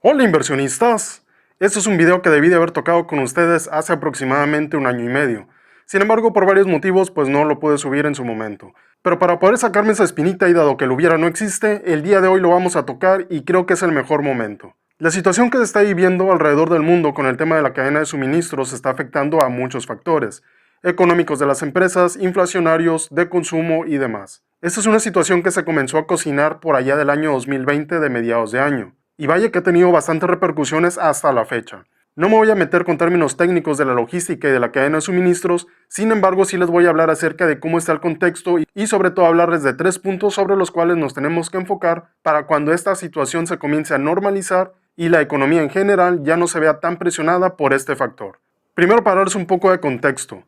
Hola inversionistas, este es un video que debí de haber tocado con ustedes hace aproximadamente un año y medio. Sin embargo, por varios motivos, pues no lo pude subir en su momento. Pero para poder sacarme esa espinita y dado que lo hubiera no existe, el día de hoy lo vamos a tocar y creo que es el mejor momento. La situación que se está viviendo alrededor del mundo con el tema de la cadena de suministros está afectando a muchos factores, económicos de las empresas, inflacionarios, de consumo y demás. Esta es una situación que se comenzó a cocinar por allá del año 2020 de mediados de año. Y vaya que ha tenido bastantes repercusiones hasta la fecha. No me voy a meter con términos técnicos de la logística y de la cadena de suministros, sin embargo sí les voy a hablar acerca de cómo está el contexto y sobre todo hablarles de 3 puntos sobre los cuales nos tenemos que enfocar para cuando esta situación se comience a normalizar y la economía en general ya no se vea tan presionada por este factor. Primero, para darles un poco de contexto.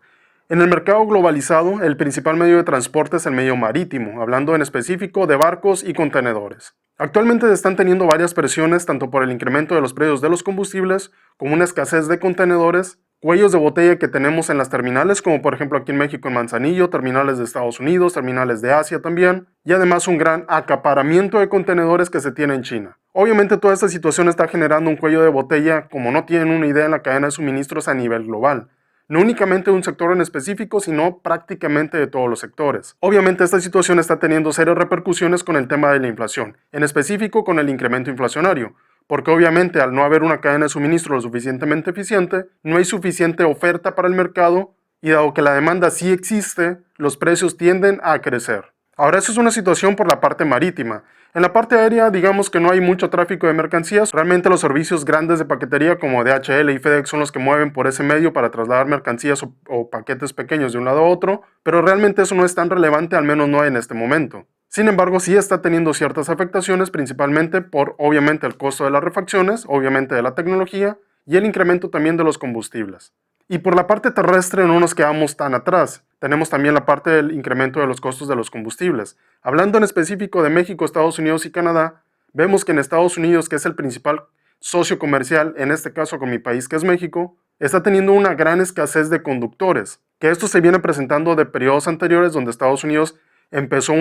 En el mercado globalizado, el principal medio de transporte es el medio marítimo, hablando en específico de barcos y contenedores. Actualmente se están teniendo varias presiones tanto por el incremento de los precios de los combustibles como una escasez de contenedores, cuellos de botella que tenemos en las terminales, como por ejemplo aquí en México en Manzanillo, terminales de Estados Unidos, terminales de Asia también, y además un gran acaparamiento de contenedores que se tiene en China. Obviamente toda esta situación está generando un cuello de botella, como no tienen una idea, en la cadena de suministros a nivel global. No únicamente de un sector en específico, sino prácticamente de todos los sectores. Obviamente esta situación está teniendo serias repercusiones con el tema de la inflación, en específico con el incremento inflacionario, porque obviamente al no haber una cadena de suministro lo suficientemente eficiente, no hay suficiente oferta para el mercado y dado que la demanda sí existe, los precios tienden a crecer. Ahora, eso es una situación por la parte marítima. En la parte aérea, digamos que no hay mucho tráfico de mercancías. Realmente los servicios grandes de paquetería como DHL y FedEx son los que mueven por ese medio para trasladar mercancías o paquetes pequeños de un lado a otro, pero realmente eso no es tan relevante, al menos no en este momento. Sin embargo, sí está teniendo ciertas afectaciones, principalmente por, obviamente, el costo de las refacciones, obviamente de la tecnología, y el incremento también de los combustibles. Y por la parte terrestre no nos quedamos tan atrás. Tenemos también la parte del incremento de los costos de los combustibles. Hablando en específico de México, Estados Unidos y Canadá, vemos que en Estados Unidos, que es el principal socio comercial, en este caso con mi país que es México, está teniendo una gran escasez de conductores, que esto se viene presentando de periodos anteriores donde Estados Unidos empezó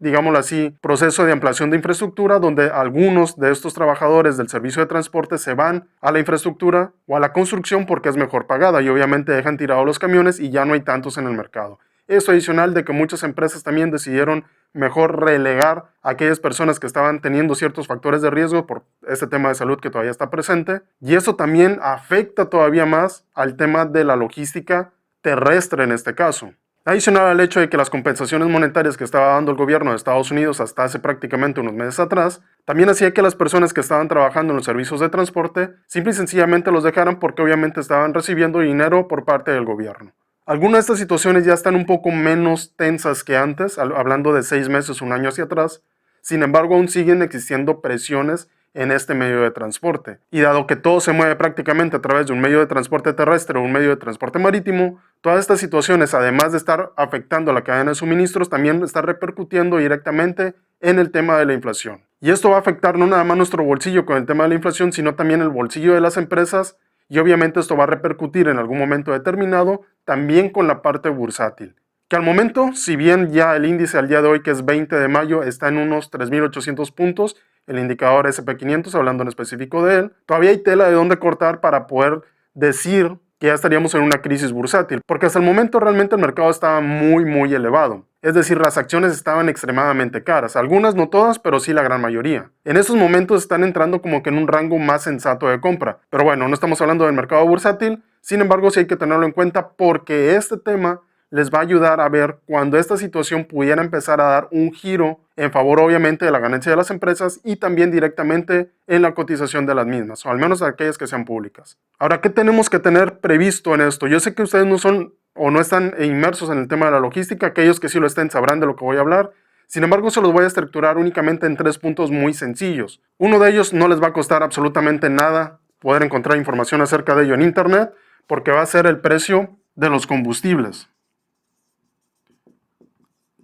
digámoslo así, proceso de ampliación de infraestructura donde algunos de estos trabajadores del servicio de transporte se van a la infraestructura o a la construcción porque es mejor pagada y obviamente dejan tirados los camiones y ya no hay tantos en el mercado. Esto adicional de que muchas empresas también decidieron mejor relegar a aquellas personas que estaban teniendo ciertos factores de riesgo por este tema de salud que todavía está presente, y eso también afecta todavía más al tema de la logística terrestre en este caso. Adicional al hecho de que las compensaciones monetarias que estaba dando el gobierno de Estados Unidos hasta hace prácticamente unos meses atrás, también hacía que las personas que estaban trabajando en los servicios de transporte simple y sencillamente los dejaran porque obviamente estaban recibiendo dinero por parte del gobierno. Algunas de estas situaciones ya están un poco menos tensas que antes, hablando de 6 meses, un año hacia atrás. Sin embargo, aún siguen existiendo presiones en este medio de transporte. Y dado que todo se mueve prácticamente a través de un medio de transporte terrestre o un medio de transporte marítimo, todas estas situaciones, además de estar afectando a la cadena de suministros, también está repercutiendo directamente en el tema de la inflación. Y esto va a afectar no nada más nuestro bolsillo con el tema de la inflación, sino también el bolsillo de las empresas, y obviamente esto va a repercutir en algún momento determinado también con la parte bursátil. Que al momento, si bien ya el índice al día de hoy, que es 20 de mayo, está en unos 3.800 puntos, el indicador SP500, hablando en específico de él, todavía hay tela de dónde cortar para poder decir que ya estaríamos en una crisis bursátil, porque hasta el momento realmente el mercado estaba muy elevado. Es decir, las acciones estaban extremadamente caras, algunas no todas, pero sí la gran mayoría. En estos momentos están entrando como que en un rango más sensato de compra. Pero bueno, no estamos hablando del mercado bursátil, sin embargo sí hay que tenerlo en cuenta porque este tema les va a ayudar a ver cuando esta situación pudiera empezar a dar un giro en favor obviamente de la ganancia de las empresas y también directamente en la cotización de las mismas, o al menos aquellas que sean públicas. Ahora, ¿qué tenemos que tener previsto en esto? Yo sé que ustedes no son o no están inmersos en el tema de la logística, aquellos que sí lo estén sabrán de lo que voy a hablar. Sin embargo, se los voy a estructurar únicamente en 3 puntos muy sencillos. Uno de ellos no les va a costar absolutamente nada poder encontrar información acerca de ello en internet, porque va a ser el precio de los combustibles.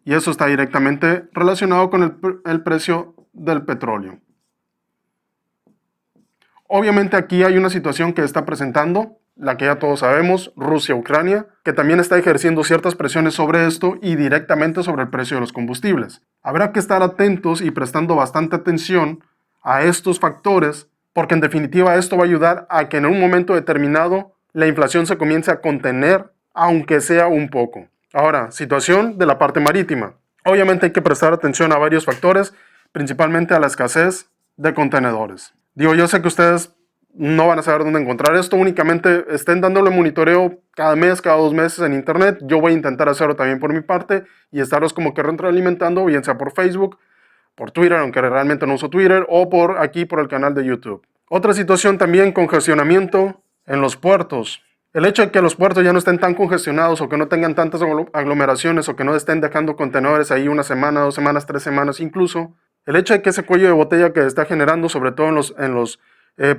Y eso está directamente relacionado con el precio del petróleo. Obviamente aquí hay una situación que está presentando, la que ya todos sabemos, Rusia-Ucrania, que también está ejerciendo ciertas presiones sobre esto y directamente sobre el precio de los combustibles. Habrá que estar atentos y prestando bastante atención a estos factores porque en definitiva esto va a ayudar a que en un momento determinado la inflación se comience a contener, aunque sea un poco. Ahora, situación de la parte marítima. Obviamente hay que prestar atención a varios factores, principalmente a la escasez de contenedores. Digo, yo sé que ustedes no van a saber dónde encontrar esto, únicamente estén dándole monitoreo cada mes, cada 2 meses en internet. Yo voy a intentar hacerlo también por mi parte y estaros como que retroalimentando, bien sea por Facebook, por Twitter, aunque realmente no uso Twitter, o por aquí, por el canal de YouTube. Otra situación también, congestionamiento en los puertos. El hecho de que los puertos ya no estén tan congestionados o que no tengan tantas aglomeraciones o que no estén dejando contenedores ahí 1 semana, 2 semanas, 3 semanas incluso, el hecho de que ese cuello de botella que está generando, sobre todo en los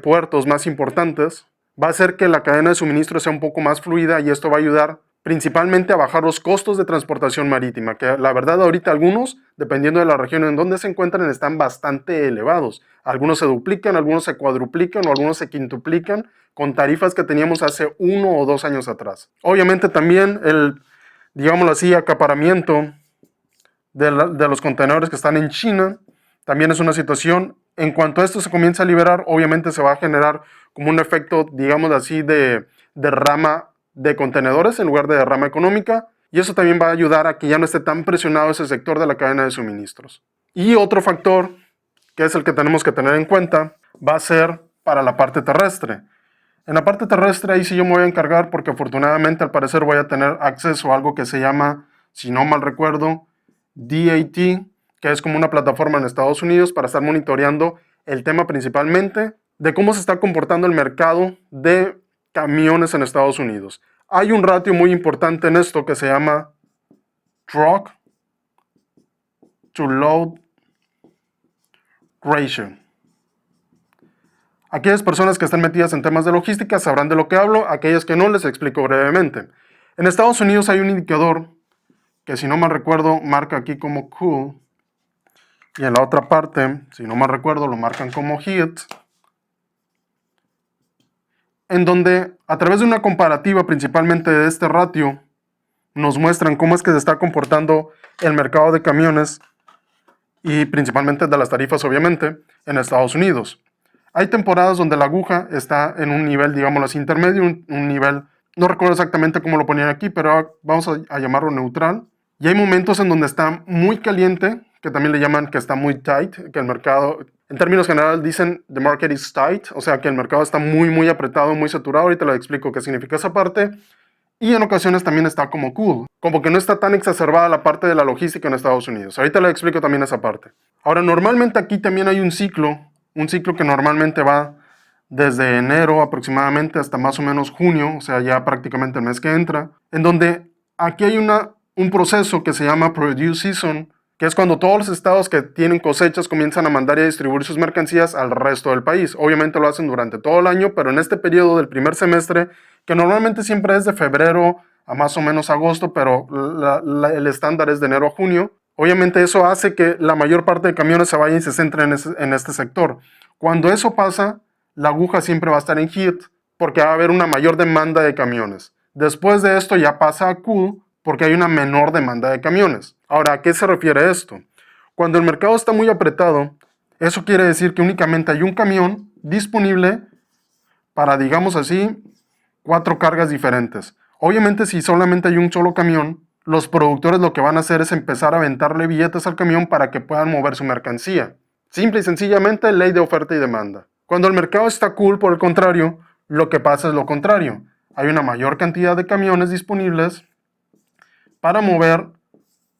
puertos más importantes, va a hacer que la cadena de suministro sea un poco más fluida y esto va a ayudar principalmente a bajar los costos de transportación marítima, que la verdad ahorita algunos, dependiendo de la región en donde se encuentran, están bastante elevados. Algunos se duplican, algunos se cuadruplican o algunos se quintuplican con tarifas que teníamos hace 1 o 2 años atrás. Obviamente también el, digámoslo así, acaparamiento de los contenedores que están en China también es una situación. En cuanto a esto se comienza a liberar, obviamente se va a generar como un efecto, digamos así, de derrama de contenedores en lugar de derrama económica, y eso también va a ayudar a que ya no esté tan presionado ese sector de la cadena de suministros. Y otro factor, que es el que tenemos que tener en cuenta, va a ser para la parte terrestre. En la parte terrestre ahí sí yo me voy a encargar porque afortunadamente al parecer voy a tener acceso a algo que se llama, si no mal recuerdo, DAT, que es como una plataforma en Estados Unidos para estar monitoreando el tema principalmente de cómo se está comportando el mercado de camiones en Estados Unidos. Hay un ratio muy importante en esto que se llama Truck to Load Ratio. Aquellas personas que están metidas en temas de logística sabrán de lo que hablo, aquellas que no les explico brevemente. En Estados Unidos hay un indicador que, si no mal recuerdo, marca aquí como cool, y en la otra parte, si no mal recuerdo, lo marcan como heat, en donde a través de una comparativa principalmente de este ratio, nos muestran cómo es que se está comportando el mercado de camiones y principalmente de las tarifas, obviamente, en Estados Unidos. Hay temporadas donde la aguja está en un nivel, digámoslo así, intermedio, un nivel, no recuerdo exactamente cómo lo ponían aquí, pero vamos a llamarlo neutral. Y hay momentos en donde está muy caliente, que también le llaman que está muy tight, que el mercado, en términos generales dicen the market is tight, o sea que el mercado está muy apretado, muy saturado. Ahorita les explico qué significa esa parte. Y en ocasiones también está como cool, como que no está tan exacerbada la parte de la logística en Estados Unidos. Ahorita les explico también esa parte. Ahora, normalmente aquí también hay un ciclo que normalmente va desde enero aproximadamente hasta más o menos junio, o sea, ya prácticamente el mes que entra, en donde aquí hay un proceso que se llama Produce Season, que es cuando todos los estados que tienen cosechas comienzan a mandar y a distribuir sus mercancías al resto del país. Obviamente lo hacen durante todo el año, pero en este periodo del primer semestre, que normalmente siempre es de febrero a más o menos agosto, pero el estándar es de enero a junio, obviamente eso hace que la mayor parte de camiones se vayan y se centren en este sector. Cuando eso pasa, la aguja siempre va a estar en heat porque va a haber una mayor demanda de camiones. Después de esto ya pasa a cool porque hay una menor demanda de camiones. Ahora, ¿a qué se refiere esto? Cuando el mercado está muy apretado, eso quiere decir que únicamente hay un camión disponible para, digamos así, 4 cargas diferentes. Obviamente, si solamente hay un solo camión, los productores lo que van a hacer es empezar a aventarle billetes al camión para que puedan mover su mercancía. Simple y sencillamente, ley de oferta y demanda. Cuando el mercado está cool, por el contrario, lo que pasa es lo contrario. Hay una mayor cantidad de camiones disponibles para mover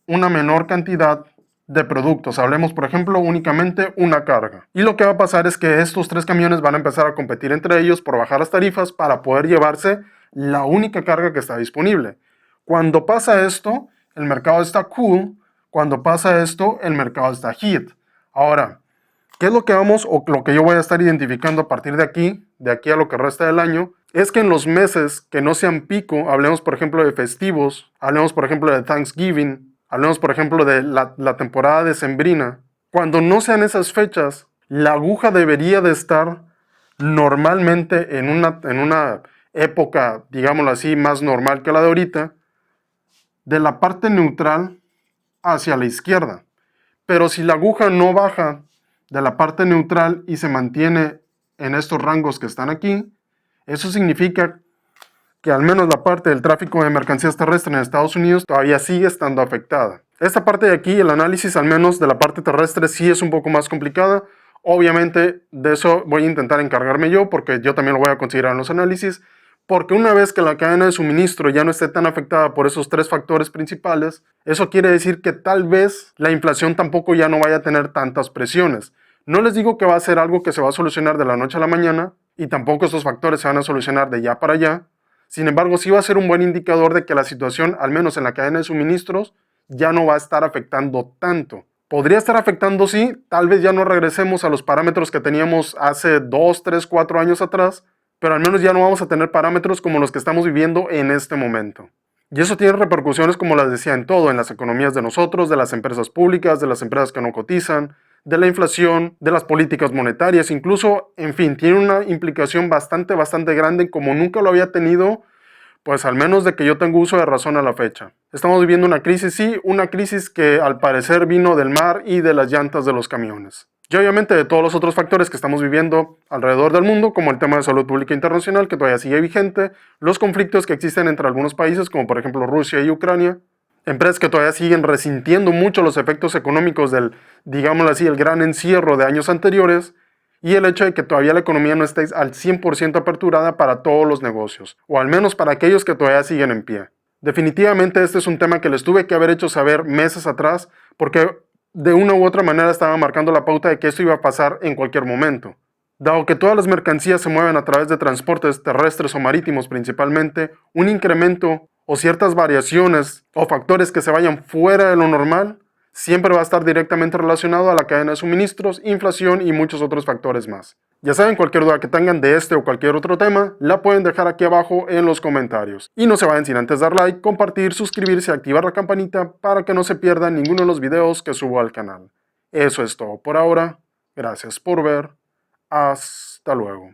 una menor cantidad de productos. Hablemos, por ejemplo, únicamente una carga. Y lo que va a pasar es que estos 3 camiones van a empezar a competir entre ellos por bajar las tarifas para poder llevarse la única carga que está disponible. Cuando pasa esto, el mercado está cool. Cuando pasa esto, el mercado está heat. Ahora, ¿qué es lo que vamos o lo que yo voy a estar identificando a partir de aquí a lo que resta del año? Es que en los meses que no sean pico, hablemos por ejemplo de festivos, hablemos por ejemplo de Thanksgiving, hablemos por ejemplo de la temporada decembrina, cuando no sean esas fechas, la aguja debería de estar normalmente en una época, digámoslo así, más normal que la de ahorita, de la parte neutral hacia la izquierda. Pero si la aguja no baja de la parte neutral y se mantiene en estos rangos que están aquí, eso significa que al menos la parte del tráfico de mercancías terrestres en Estados Unidos todavía sigue estando afectada. Esta parte de aquí, el análisis al menos de la parte terrestre sí es un poco más complicada. Obviamente de eso voy a intentar encargarme yo, porque yo también lo voy a considerar en los análisis, porque una vez que la cadena de suministro ya no esté tan afectada por esos tres factores principales, eso quiere decir que tal vez la inflación tampoco ya no vaya a tener tantas presiones. No les digo que va a ser algo que se va a solucionar de la noche a la mañana, y tampoco estos factores se van a solucionar de ya para allá. Sin embargo, sí va a ser un buen indicador de que la situación, al menos en la cadena de suministros, ya no va a estar afectando tanto. Podría estar afectando, sí, tal vez ya no regresemos a los parámetros que teníamos hace 2, 3, 4 años atrás, pero al menos ya no vamos a tener parámetros como los que estamos viviendo en este momento. Y eso tiene repercusiones, como les decía, en todo, en las economías de nosotros, de las empresas públicas, de las empresas que no cotizan, de la inflación, de las políticas monetarias, incluso, en fin, tiene una implicación bastante grande como nunca lo había tenido, pues al menos de que yo tengo uso de razón a la fecha. Estamos viviendo una crisis, sí, una crisis que al parecer vino del mar y de las llantas de los camiones. Y obviamente de todos los otros factores que estamos viviendo alrededor del mundo, como el tema de salud pública internacional, que todavía sigue vigente, los conflictos que existen entre algunos países, como por ejemplo Rusia y Ucrania, empresas que todavía siguen resintiendo mucho los efectos económicos del, digámoslo así, el gran encierro de años anteriores, y el hecho de que todavía la economía no esté al 100% aperturada para todos los negocios, o al menos para aquellos que todavía siguen en pie. Definitivamente este es un tema que les tuve que haber hecho saber meses atrás, porque de una u otra manera estaba marcando la pauta de que esto iba a pasar en cualquier momento. Dado que todas las mercancías se mueven a través de transportes terrestres o marítimos principalmente, un incremento o ciertas variaciones o factores que se vayan fuera de lo normal siempre va a estar directamente relacionado a la cadena de suministros, inflación y muchos otros factores más. Ya saben, cualquier duda que tengan de este o cualquier otro tema, la pueden dejar aquí abajo en los comentarios. Y no se vayan sin antes dar like, compartir, suscribirse y activar la campanita para que no se pierdan ninguno de los videos que subo al canal. Eso es todo por ahora. Gracias por ver. Hasta luego.